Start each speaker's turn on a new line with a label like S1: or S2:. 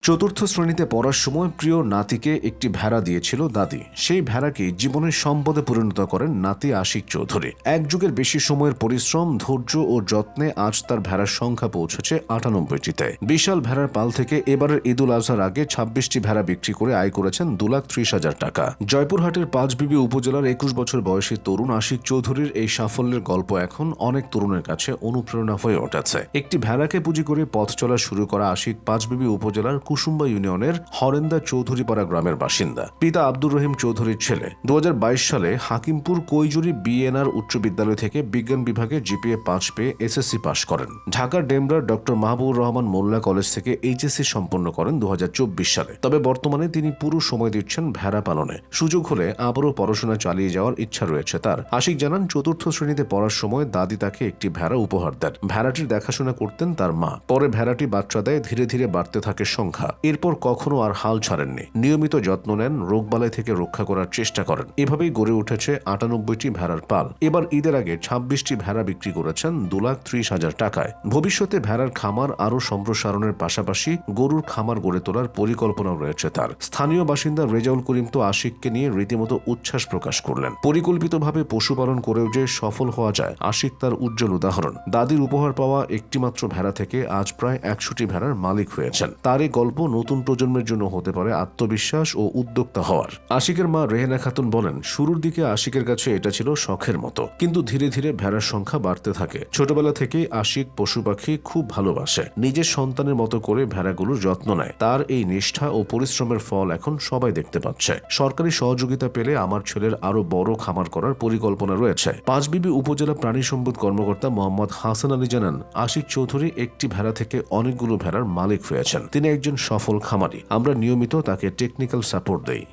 S1: চতুর্থ শ্রেণীতে পড়ার সময় প্রিয় নাতিকে একটি ভেড়া দিয়েছিল দাদি। সেই ভেড়াকে জীবনের সম্পদে পরিণত করেন নাতি আশিক চৌধুরী। এক যুগের বেশি সময়ের পরিশ্রম, ধৈর্য ও যত্নে আজ তার ভেড়ার সংখ্যা পৌঁছেছে 98টিতে। বিশাল ভেড়ার পাল থেকে এবারের ঈদুল আজহার আগে 26টি ভেড়া বিক্রি করে আয় করেছেন 2,30,000 টাকা। জয়পুরহাটের পাঁচবিবি উপজেলার 21 বছর বয়সী তরুণ আশিক চৌধুরীর এই সাফল্যের গল্প এখন অনেক তরুণের কাছে অনুপ্রেরণা হয়ে উঠেছে। একটি ভেড়াকে পুঁজি করে পথ চলা শুরু করা আশিক পাঁচবিবি উপজেলার কুসুম্বা ইউনিয়নের হরেন্দা চৌধুরীপাড়া গ্রামের বাসিন্দা। পিতা আব্দুর রহিম চৌধুরীর ছেলে। 2022 সালে হাকিমপুর কৈজুরি বিএনআর উচ্চ বিদ্যালয় থেকে বিজ্ঞান বিভাগে জিপিএ 5 পেয়ে এসএসসি পাশ করেন। ঢাকার ডেমরার ডক্টর মাহবুবুর রহমান মোল্লা কলেজ থেকে এইচএসসি সম্পন্ন করেন 2024 সালে। তবে বর্তমানে তিনি পুরো সময় দিচ্ছেন ভেড়া পালনে। সুযোগ হলে আবারও পড়াশোনা চালিয়ে যাওয়ার ইচ্ছা রয়েছে তার। আশিক জানান, চতুর্থ শ্রেণীতে পড়ার সময় দাদি তাকে একটি ভেড়া উপহার দেন। ভেড়াটির দেখাশোনা করতেন তার মা। পরে ভেড়াটি বাচ্চা দেয়, ধীরে ধীরে বাড়তে থাকে সংখ্যা। এরপর কখনো আর হাল ছাড়েননি। নিয়মিত যত্ন নেন, রোগবালাই থেকে রক্ষা করার চেষ্টা করেন। এভাবেই গড়ে উঠেছে 98টি ভেড়ার পাল। এবার ঈদের আগে 26টি ভেড়া বিক্রি করেছেন 2,30,000 টাকায়। ভবিষ্যতে ভেড়ার খামার আরও সম্প্রসারণের পাশাপাশি গরুর খামার গড়ে তোলার পরিকল্পনা রয়েছে তার। স্থানীয় বাসিন্দা রেজাউল করিম তো আশিককে নিয়ে রীতিমতো উচ্ছ্বাস প্রকাশ করলেন। পরিকল্পিতভাবে পশুপালন করেও যে সফল হওয়া যায়, আশিক তার উজ্জ্বল উদাহরণ। দাদির উপহার পাওয়া একটিমাত্র ভেড়া থেকে আজ প্রায় 100টি ভেড়ার মালিক হয়েছেন। তার এই গল্প নতুন প্রজন্মের জন্য হতে পারে আত্মবিশ্বাস ও উদ্যোক্তা হওয়ার। আশিকের মা রেহেনা খাতুন বলেন, শুরুর দিকে আশিকের কাছে এটা ছিল শখের মতো, কিন্তু ধীরে ধীরে ভেড়ার সংখ্যা বাড়তে থাকে। ছোটবেলা থেকেই আশিক পশু পাখি খুব ভালোবাসে। নিজের সন্তানের মতো করে ভেড়াগুলোর যত্ন নেয়। তার এই নিষ্ঠা ও পরিশ্রমের ফল এখন সবাই দেখতে পাচ্ছে। সরকারি সহযোগিতা পেলে আমার ছেলের আরো বড় খামার করার পরিকল্পনা রয়েছে। পাঁচবিবি উপজেলা প্রাণী সম্পদ কর্মকর্তা মোহাম্মদ হাসান আলী জানান, আশিক চৌধুরী একটি ভেড়া থেকে অনেকগুলো ভেড়ার মালিক হয়েছেন। তিনি একজন সফল খামারি। আমরা নিয়মিত তাকে টেকনিক্যাল সাপোর্ট দেই।